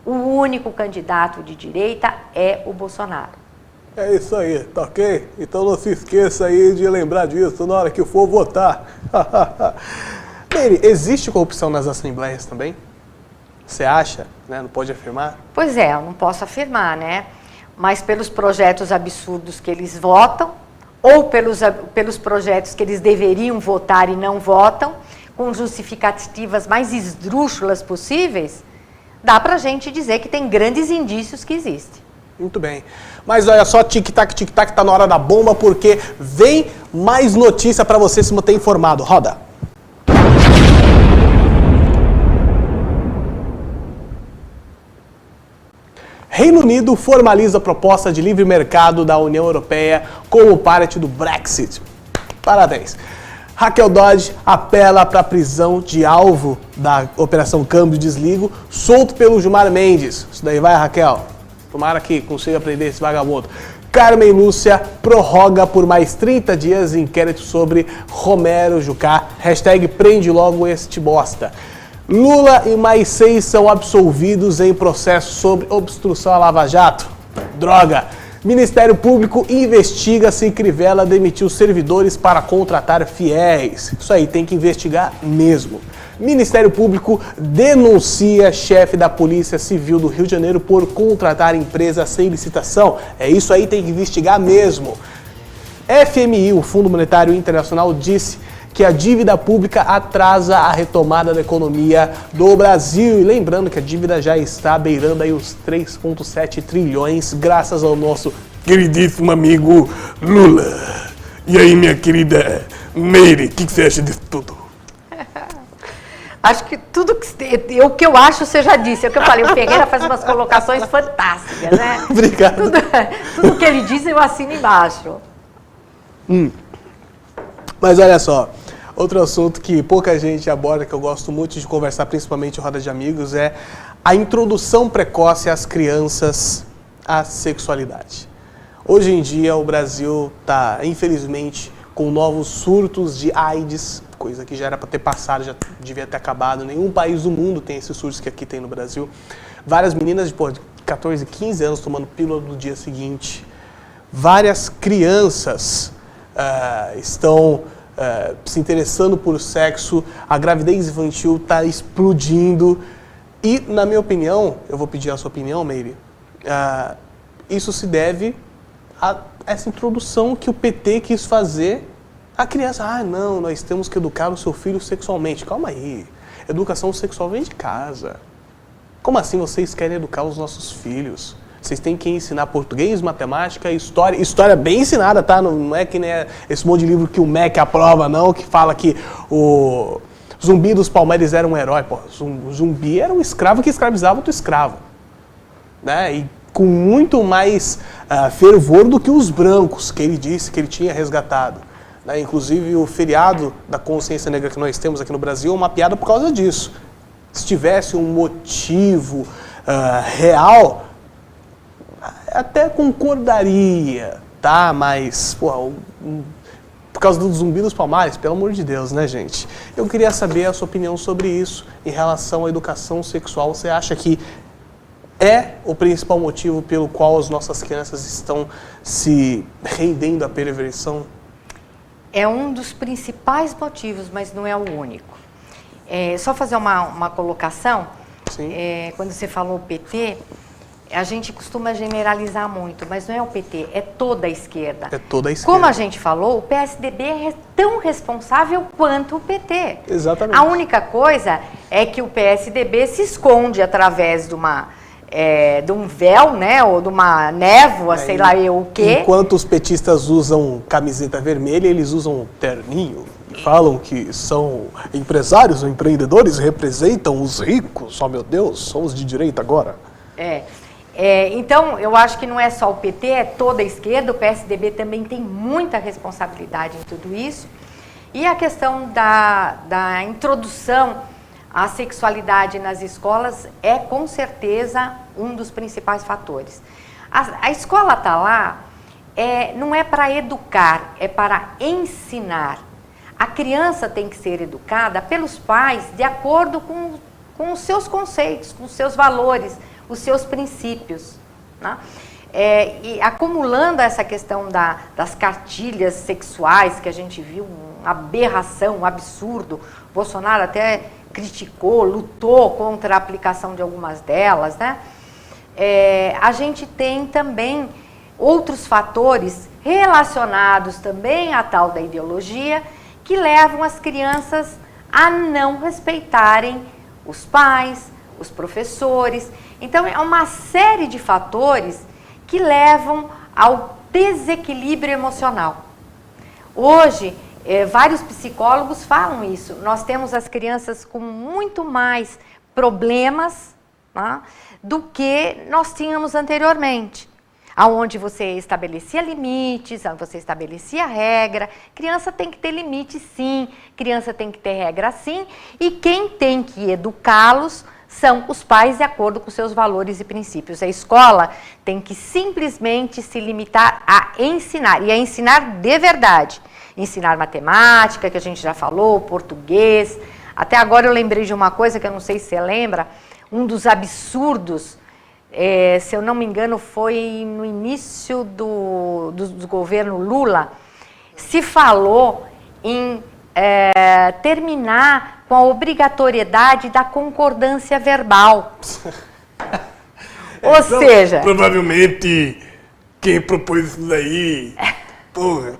O único candidato de direita é o Bolsonaro. É isso aí, tá ok? Então não se esqueça aí de lembrar disso na hora que for votar. Meire, existe corrupção nas assembleias também? Você acha? Né? Não pode afirmar? Pois é, eu não posso afirmar, né? Mas pelos projetos absurdos que eles votam, ou pelos projetos que eles deveriam votar e não votam, com justificativas mais esdrúxulas possíveis, dá pra gente dizer que tem grandes indícios que existe. Muito bem. Mas olha só, tic-tac, tá na hora da bomba, porque vem mais notícia pra você se manter informado. Roda! Reino Unido formaliza a proposta de livre mercado da União Europeia como parte do Brexit. Parabéns. Raquel Dodge apela para a prisão de alvo da Operação Câmbio e Desligo, solto pelo Gilmar Mendes. Isso daí vai, Raquel. Tomara que consiga prender esse vagabundo. Carmen Lúcia prorroga por mais 30 dias inquérito sobre Romero Jucá. Hashtag prende logo este bosta. Lula e mais 6 são absolvidos em processo sobre obstrução à Lava Jato. Droga! Ministério Público investiga se Crivella demitiu servidores para contratar fiéis. Isso aí, tem que investigar mesmo. Ministério Público denuncia chefe da Polícia Civil do Rio de Janeiro por contratar empresa sem licitação. É isso aí, tem que investigar mesmo. FMI, o Fundo Monetário Internacional, disse que a dívida pública atrasa a retomada da economia do Brasil. E lembrando que a dívida já está beirando aí os 3,7 trilhões, graças ao nosso queridíssimo amigo Lula. E aí, minha querida Meire, o que você acha disso tudo? Acho que tudo o que eu acho você já disse. É o que eu falei, o Ferreira faz umas colocações fantásticas, né? Obrigado. Tudo que ele diz eu assino embaixo. Mas olha só, Outro assunto que pouca gente aborda, que eu gosto muito de conversar, principalmente em roda de amigos, é a introdução precoce às crianças à sexualidade. Hoje em dia o Brasil está, infelizmente, com novos surtos de AIDS, coisa que já era para ter passado, já devia ter acabado. Nenhum país do mundo tem esses surtos que aqui tem no Brasil. Várias meninas de 14, 15 anos tomando pílula no dia seguinte. Várias crianças estão se interessando por sexo. A gravidez infantil está explodindo. E, na minha opinião, eu vou pedir a sua opinião, Meire, isso se deve a essa introdução que o PT quis fazer à criança. Não, nós temos que educar o seu filho sexualmente. Calma aí, educação sexual vem de casa. Como assim vocês querem educar os nossos filhos? Vocês têm que ensinar português, matemática, história bem ensinada, tá? Não é que nem esse monte de livro que o MEC aprova, não, que fala que o Zumbi dos Palmares era um herói. Pô, o Zumbi era um escravo que escravizava outro escravo, né? E com muito mais fervor do que os brancos, que ele disse que ele tinha resgatado. Né? Inclusive, o feriado da consciência negra que nós temos aqui no Brasil é uma piada por causa disso. Se tivesse um motivo real, até concordaria, tá? Mas, pô, por causa do Zumbi dos Palmares, pelo amor de Deus, né, gente? Eu queria saber a sua opinião sobre isso, em relação à educação sexual. Você acha que é o principal motivo pelo qual as nossas crianças estão se rendendo à perversão? É um dos principais motivos, mas não é o único. Só fazer uma colocação. Sim. Quando você falou PT, a gente costuma generalizar muito, mas não é o PT, é toda a esquerda. É toda a esquerda. Como a gente falou, o PSDB é tão responsável quanto o PT. Exatamente. A única coisa é que o PSDB se esconde através de um véu, né, ou de uma névoa, sei lá eu o quê. Enquanto os petistas usam camiseta vermelha, eles usam terninho. Falam que são empresários ou empreendedores, representam os ricos. Oh, meu Deus, somos de direita agora. Então, eu acho que não é só o PT, é toda a esquerda. O PSDB também tem muita responsabilidade em tudo isso. E a questão da introdução à sexualidade nas escolas é, com certeza, um dos principais fatores. A escola está lá, não é para educar, é para ensinar. A criança tem que ser educada pelos pais de acordo com os seus conceitos, com os seus valores, os seus princípios. Né? E acumulando essa questão das cartilhas sexuais, que a gente viu, uma aberração, um absurdo, Bolsonaro até criticou, lutou contra a aplicação de algumas delas, né? A gente tem também outros fatores relacionados também à tal da ideologia, que levam as crianças a não respeitarem os pais, os professores. Então, é uma série de fatores que levam ao desequilíbrio emocional. Hoje, vários psicólogos falam isso. Nós temos as crianças com muito mais problemas, né, do que nós tínhamos anteriormente. Onde você estabelecia limites, onde você estabelecia regra. Criança tem que ter limite, sim. Criança tem que ter regra, sim. E quem tem que educá-los são os pais de acordo com seus valores e princípios. A escola tem que simplesmente se limitar a ensinar, e a ensinar de verdade. Ensinar matemática, que a gente já falou, português. Até agora eu lembrei de uma coisa que eu não sei se você lembra, um dos absurdos, se eu não me engano, foi no início do governo Lula, se falou em terminar com a obrigatoriedade da concordância verbal. Ou seja... Provavelmente, quem propôs isso daí,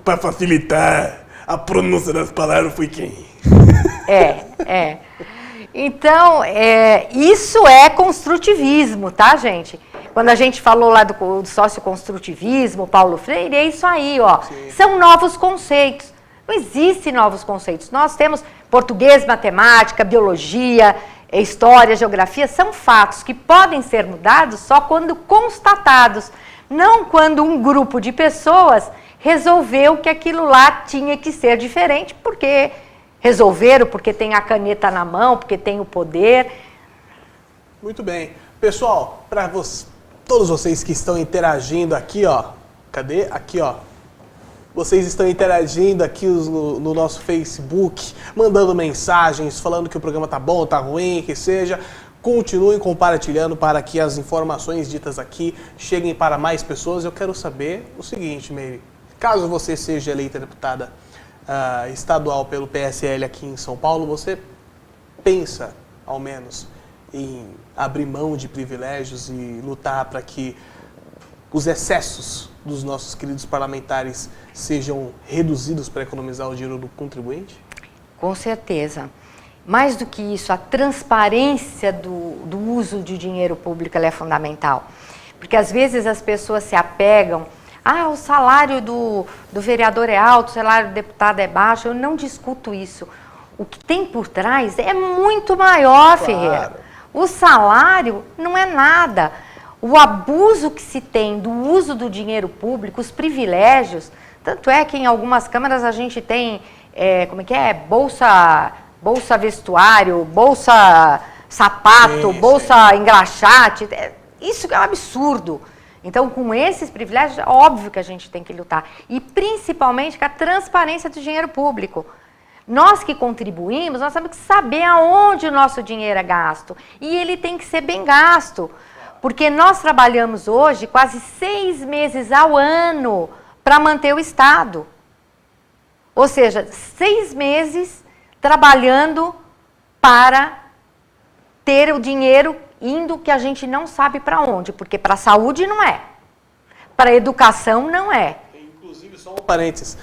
para facilitar a pronúncia das palavras, foi quem? Então, isso é construtivismo, tá, gente? Quando a gente falou lá do socioconstrutivismo, Paulo Freire, é isso aí, ó. Sim. São novos conceitos. Não existem novos conceitos. Nós temos português, matemática, biologia, história, geografia, são fatos que podem ser mudados só quando constatados, não quando um grupo de pessoas resolveu que aquilo lá tinha que ser diferente, porque resolveram porque tem a caneta na mão, porque tem o poder. Muito bem. Pessoal, para todos vocês que estão interagindo aqui, ó. Cadê? Aqui, ó. Vocês estão interagindo aqui no nosso Facebook, mandando mensagens, falando que o programa tá bom, tá ruim, que seja. Continuem compartilhando para que as informações ditas aqui cheguem para mais pessoas. Eu quero saber o seguinte, Meire. Caso você seja eleita deputada estadual pelo PSL aqui em São Paulo, você pensa, ao menos, em abrir mão de privilégios e lutar para que os excessos dos nossos queridos parlamentares sejam reduzidos para economizar o dinheiro do contribuinte? Com certeza. Mais do que isso, a transparência do uso de dinheiro público ela é fundamental. Porque às vezes as pessoas se apegam, o salário do vereador é alto, o salário do deputado é baixo. Eu não discuto isso. O que tem por trás é muito maior, claro. Ferreira. O salário não é nada. O abuso que se tem do uso do dinheiro público, os privilégios, tanto é que em algumas câmaras a gente tem, bolsa vestuário, bolsa sapato, bolsa engraxate, isso é um absurdo. Então, com esses privilégios, é óbvio que a gente tem que lutar. E principalmente com a transparência do dinheiro público. Nós que contribuímos, nós temos que saber aonde o nosso dinheiro é gasto. E ele tem que ser bem gasto. Porque nós trabalhamos hoje quase 6 meses ao ano para manter o Estado. Ou seja, 6 meses trabalhando para ter o dinheiro indo que a gente não sabe para onde. Porque para a saúde não é. Para a educação não é. Inclusive, só um parênteses.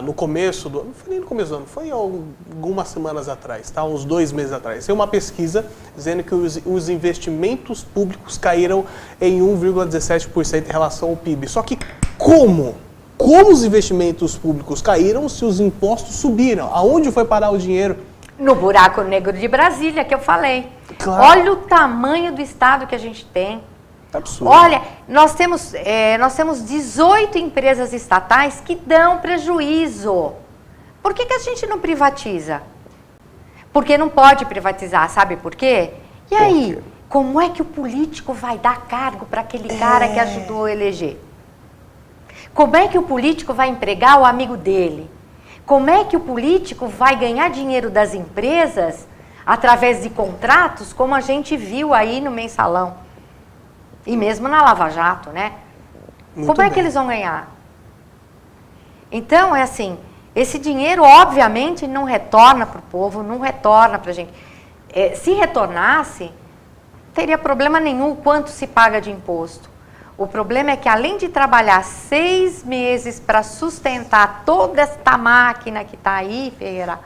No começo do ano, não foi nem no começo do ano, foi algumas semanas atrás, tá? Uns 2 meses atrás, tem uma pesquisa dizendo que os investimentos públicos caíram em 1,17% em relação ao PIB. Só que como os investimentos públicos caíram se os impostos subiram? Aonde foi parar o dinheiro? No buraco negro de Brasília, que eu falei. Claro. Olha o tamanho do Estado que a gente tem. Absurdo. Olha, nós temos 18 empresas estatais que dão prejuízo. Por que a gente não privatiza? Porque não pode privatizar, sabe por quê? E aí, como é que o político vai dar cargo para aquele cara que ajudou a eleger? Como é que o político vai empregar o amigo dele? Como é que o político vai ganhar dinheiro das empresas através de contratos, como a gente viu aí no Mensalão? E mesmo na Lava Jato, né? Como é que eles vão ganhar? Então, é assim, esse dinheiro, obviamente, não retorna para o povo, não retorna para a gente. Se retornasse, não teria problema nenhum o quanto se paga de imposto. O problema é que, além de trabalhar 6 meses para sustentar toda esta máquina que está aí, Ferreira,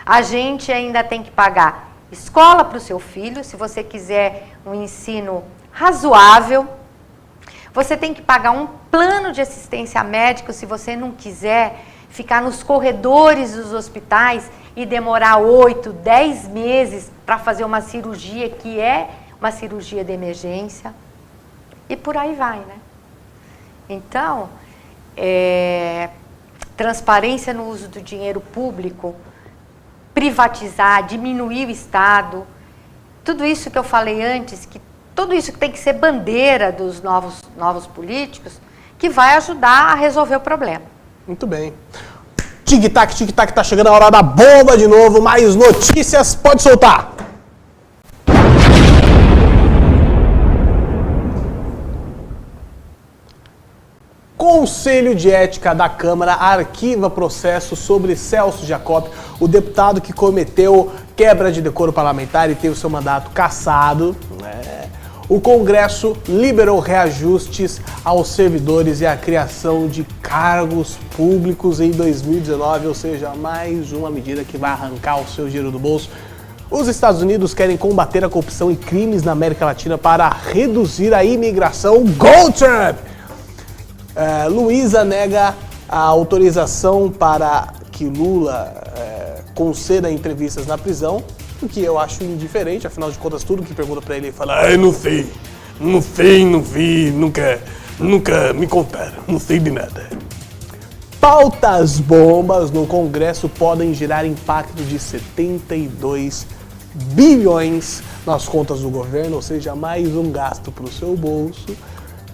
a gente ainda tem que pagar escola para o seu filho, se você quiser um ensino razoável. Você tem que pagar um plano de assistência médica se você não quiser ficar nos corredores dos hospitais e demorar 8, 10 meses para fazer uma cirurgia que é uma cirurgia de emergência. E por aí vai, né? Então, transparência no uso do dinheiro público, privatizar, diminuir o Estado, tudo isso que eu falei antes, tudo isso que tem que ser bandeira dos novos políticos, que vai ajudar a resolver o problema. Muito bem. Tic-tac, tá chegando a hora da bomba de novo. Mais notícias, pode soltar. Conselho de Ética da Câmara arquiva processo sobre Celso Jacob, o deputado que cometeu quebra de decoro parlamentar e teve o seu mandato cassado, né? O Congresso liberou reajustes aos servidores e a criação de cargos públicos em 2019, ou seja, mais uma medida que vai arrancar o seu dinheiro do bolso. Os Estados Unidos querem combater a corrupção e crimes na América Latina para reduzir a imigração. Go Trump! Luísa nega a autorização para que Lula conceda entrevistas na prisão, o que eu acho indiferente, afinal de contas, tudo que pergunta para ele, ele fala, não sei, não vi, nunca me contaram, não sei de nada. Pautas bombas no Congresso podem gerar impacto de 72 bilhões nas contas do governo, ou seja, mais um gasto para o seu bolso.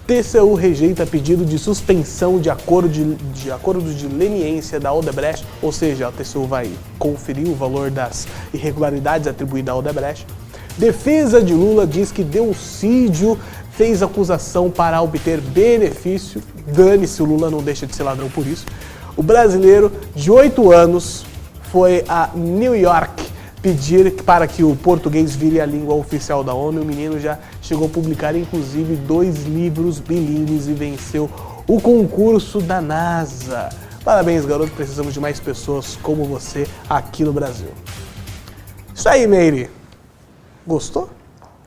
TCU rejeita pedido de suspensão de acordo de leniência da Odebrecht, ou seja, a TCU vai conferir o valor das irregularidades atribuídas à Odebrecht. Defesa de Lula diz que Delcídio fez acusação para obter benefício. Dane-se, o Lula não deixa de ser ladrão por isso. O brasileiro de 8 anos foi a New York pedir para que o português vire a língua oficial da ONU. O menino já chegou a publicar, inclusive, 2 livros bilíngues e venceu o concurso da NASA. Parabéns, garoto. Precisamos de mais pessoas como você aqui no Brasil. Isso aí, Meire. Gostou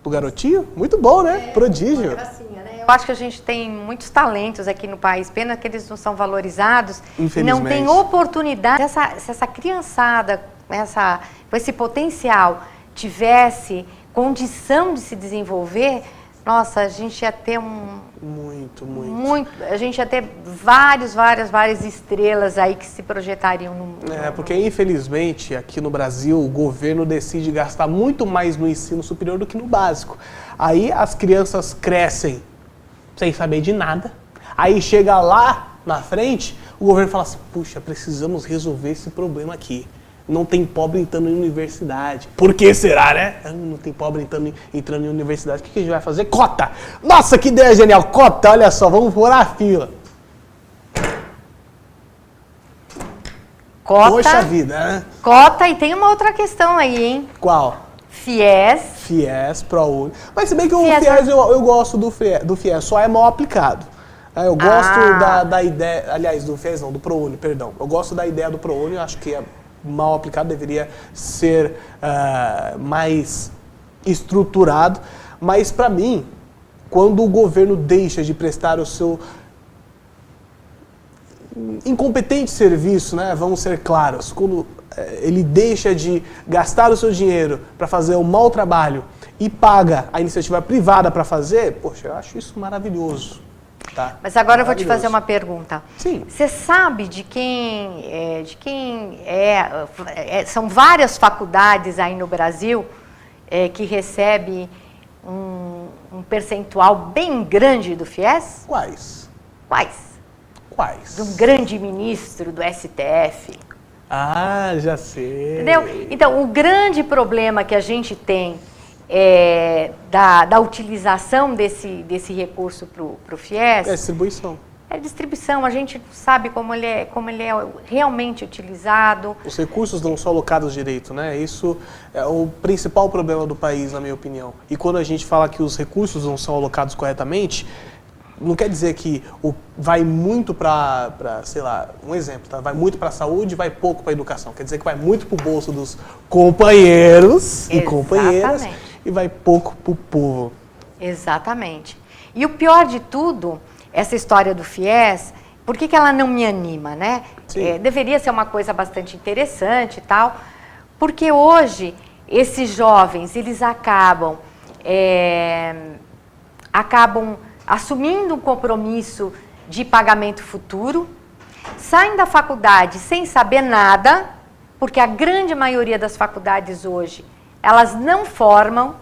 do garotinho? Muito bom, né? Prodígio. Eu acho que a gente tem muitos talentos aqui no país, pena que eles não são valorizados, não tem oportunidade. Se essa criançada com esse potencial tivesse condição de se desenvolver, nossa, a gente ia ter a gente ia ter várias estrelas aí que se projetariam no mundo. Porque infelizmente aqui no Brasil o governo decide gastar muito mais no ensino superior do que no básico. Aí as crianças crescem sem saber de nada. Aí chega lá na frente, o governo fala assim, puxa, precisamos resolver esse problema aqui. Não tem pobre entrando em universidade. Por que será, né? Não tem pobre entrando em universidade. O que a gente vai fazer? Cota! Nossa, que ideia genial! Cota, olha só, vamos furar a fila. Cota. Poxa vida, né? Cota, e tem uma outra questão aí, hein? Qual? FIES, ProUni. Mas se bem que o FIES eu gosto do FIES, só é mal aplicado. Eu gosto da ideia, aliás, do FIES não, do ProUni, perdão. Eu gosto da ideia do ProUni, eu acho que é mal aplicado, deveria ser mais estruturado. Mas para mim, quando o governo deixa de prestar o seu incompetente serviço, né? Vamos ser claros, quando ele deixa de gastar o seu dinheiro para fazer um mau trabalho e paga a iniciativa privada para fazer, poxa, eu acho isso maravilhoso. Tá? Mas agora eu vou te fazer uma pergunta. Sim. Você sabe de quem são várias faculdades aí no Brasil que recebe um percentual bem grande do FIES? Quais? De um grande ministro do STF. Ah, já sei. Entendeu? Então, o grande problema que a gente tem da utilização desse recurso para o FIES... É distribuição. É distribuição, a gente sabe como ele é realmente utilizado. Os recursos não são alocados direito, né? Isso é o principal problema do país, na minha opinião. E quando a gente fala que os recursos não são alocados corretamente, não quer dizer que vai muito para, sei lá, um exemplo, tá? Vai muito para a saúde, vai pouco para a educação. Quer dizer que vai muito para o bolso dos companheiros e companheiras e vai pouco para o povo. Exatamente. E o pior de tudo, essa história do FIES, por que ela não me anima, né? Deveria ser uma coisa bastante interessante e tal, porque hoje esses jovens, eles acabam assumindo um compromisso de pagamento futuro, saem da faculdade sem saber nada, porque a grande maioria das faculdades hoje, elas não formam,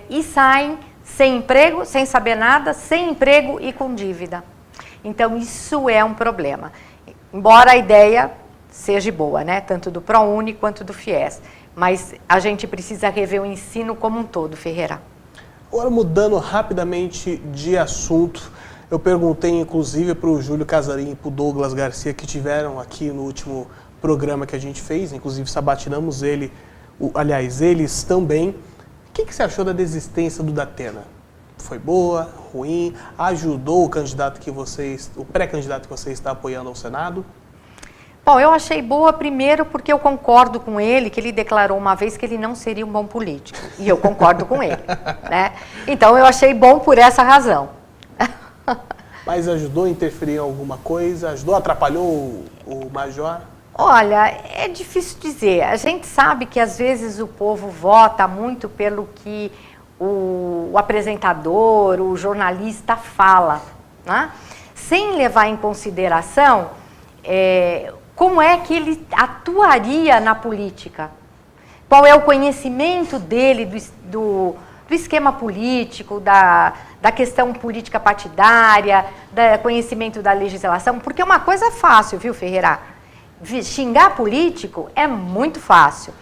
e saem sem emprego, sem saber nada, sem emprego e com dívida. Então, isso é um problema. Embora a ideia seja boa, né? Tanto do ProUni quanto do FIES. Mas a gente precisa rever o ensino como um todo, Ferreira. Agora, mudando rapidamente de assunto, eu perguntei, inclusive, para o Júlio Casarim e para o Douglas Garcia, que tiveram aqui no último programa que a gente fez, inclusive sabatinamos eles também. O que você achou da desistência do Datena? Foi boa, ruim? Ajudou o pré-candidato que você está apoiando ao Senado? Bom, eu achei boa primeiro porque eu concordo com ele, que ele declarou uma vez que ele não seria um bom político. E eu concordo com ele, né? Então eu achei bom por essa razão. Mas ajudou a interferir em alguma coisa? Ajudou, atrapalhou o Major? Olha, é difícil dizer. A gente sabe que às vezes o povo vota muito pelo que o apresentador, o jornalista fala, né? sem levar em consideração como é que ele atuaria na política. Qual é o conhecimento dele do esquema político, da questão política partidária, do conhecimento da legislação, porque uma coisa é fácil, viu, Ferreira? Xingar político é muito fácil.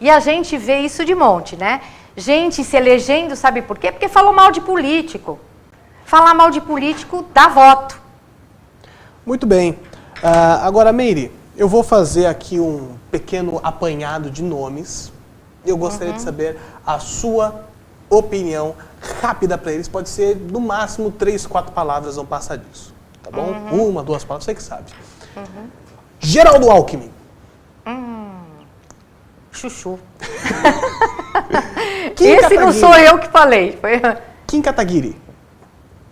E a gente vê isso de monte, né? Gente se elegendo, sabe por quê? Porque falou mal de político. Falar mal de político dá voto. Muito bem. Agora, Meire, eu vou fazer aqui um pequeno apanhado de nomes. Eu gostaria de saber a sua opinião rápida para eles. Pode ser, no máximo, 3, 4 palavras, não passar disso. Tá bom? 1, 2 palavras, você que sabe. Geraldo Alckmin. Chuchu. Esse não sou eu que falei. Foi... Kim Kataguiri.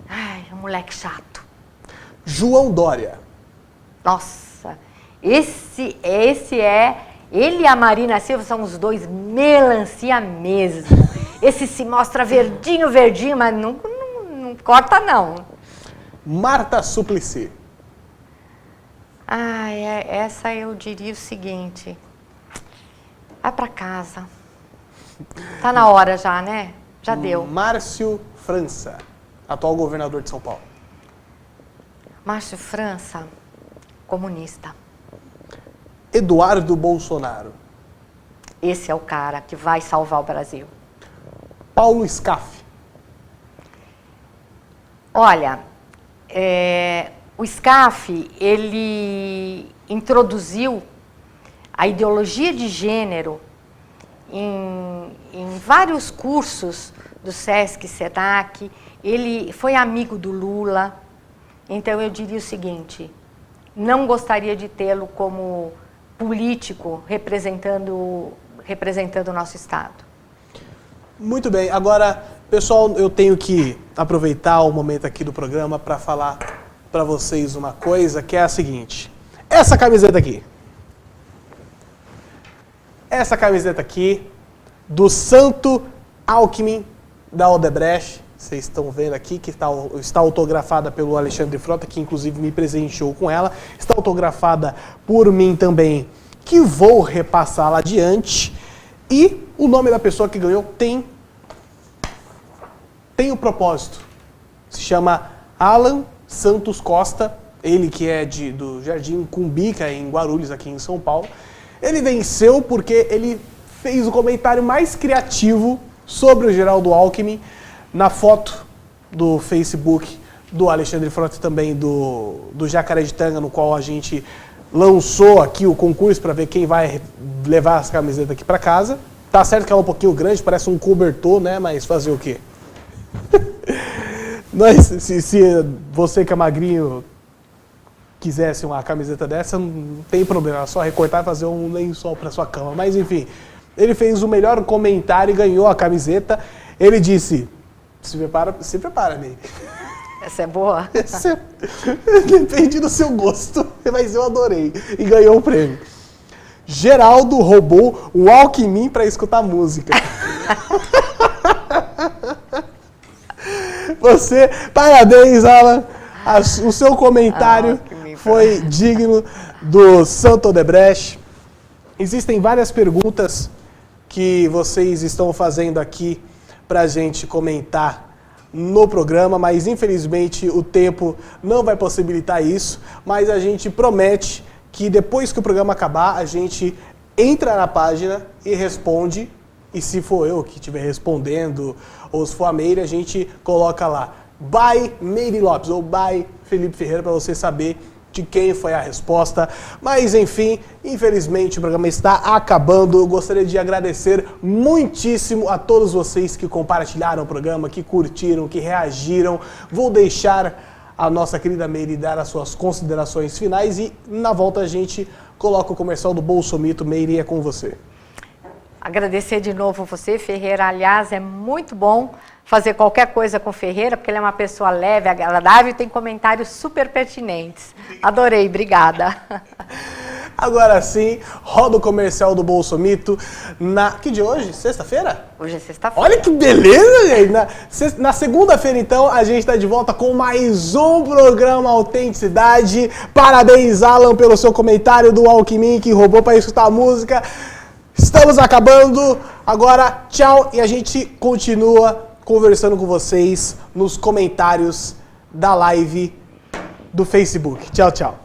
Ai, um moleque chato. João Dória. Nossa, esse é... Ele e a Marina Silva são os dois melancia mesmo. Esse se mostra verdinho, mas não corta, não. Marta Suplicy. Essa eu diria o seguinte. Vai pra casa. Tá na hora já, né? Já deu. Márcio França, atual governador de São Paulo. Márcio França, comunista. Eduardo Bolsonaro. Esse é o cara que vai salvar o Brasil. Paulo Scaff. Olha, o Scaff, ele introduziu a ideologia de gênero em vários cursos do Sesc, Senac. Ele foi amigo do Lula. Então eu diria o seguinte, não gostaria de tê-lo como político representando o nosso Estado. Muito bem. Agora, pessoal, eu tenho que aproveitar o momento aqui do programa para falar para vocês uma coisa, que é a seguinte. Essa camiseta aqui, do Santo Alckmin da Odebrecht, vocês estão vendo aqui, que está autografada pelo Alexandre Frota, que inclusive me presenteou com ela, está autografada por mim também, que vou repassá-la adiante, e o nome da pessoa que ganhou tem um propósito, se chama Alan Santos Costa, ele que é do Jardim Cumbica, em Guarulhos, aqui em São Paulo. Ele venceu porque ele fez o comentário mais criativo sobre o Geraldo Alckmin na foto do Facebook do Alexandre Frota e também do Jacaré de Tanga, no qual a gente lançou aqui o concurso para ver quem vai levar as camisetas aqui para casa. Tá certo que ela é um pouquinho grande, parece um cobertor, né? Mas fazer o quê? Se você que é magrinho quisesse uma camiseta dessa, não tem problema, é só recortar e fazer um lençol para sua cama. Mas enfim, ele fez o melhor comentário e ganhou a camiseta. Ele disse, se prepara, Ney. Essa é boa? Depende do seu gosto, mas eu adorei. E ganhou o prêmio. Geraldo roubou o Alckmin para escutar música. Parabéns, Alan. O seu comentário foi digno do Santo Odebrecht. Existem várias perguntas que vocês estão fazendo aqui para a gente comentar no programa, mas infelizmente o tempo não vai possibilitar isso, mas a gente promete que depois que o programa acabar, a gente entra na página e responde, e se for eu que estiver respondendo, ou se for a Meire, a gente coloca lá, by Meire Lopes, ou by Felipe Ferreira, para você saber de quem foi a resposta. Mas enfim, infelizmente o programa está acabando. Eu gostaria de agradecer muitíssimo a todos vocês que compartilharam o programa, que curtiram, que reagiram. Vou deixar a nossa querida Meire dar as suas considerações finais e na volta a gente coloca o comercial do Bolsomito. Meire, é com você. Agradecer de novo você, Ferreira. Aliás, é muito bom fazer qualquer coisa com o Ferreira, porque ele é uma pessoa leve, agradável e tem comentários super pertinentes. Adorei, obrigada. Agora sim, roda o comercial do Bolsomito que dia é hoje? Sexta-feira? Hoje é sexta-feira. Olha que beleza, gente! Na segunda-feira, então, a gente está de volta com mais um programa Autenticidade. Parabéns, Alan, pelo seu comentário do Alckmin, que roubou para escutar a música. Estamos acabando. Agora, tchau. E a gente continua conversando com vocês nos comentários da live do Facebook. Tchau, tchau.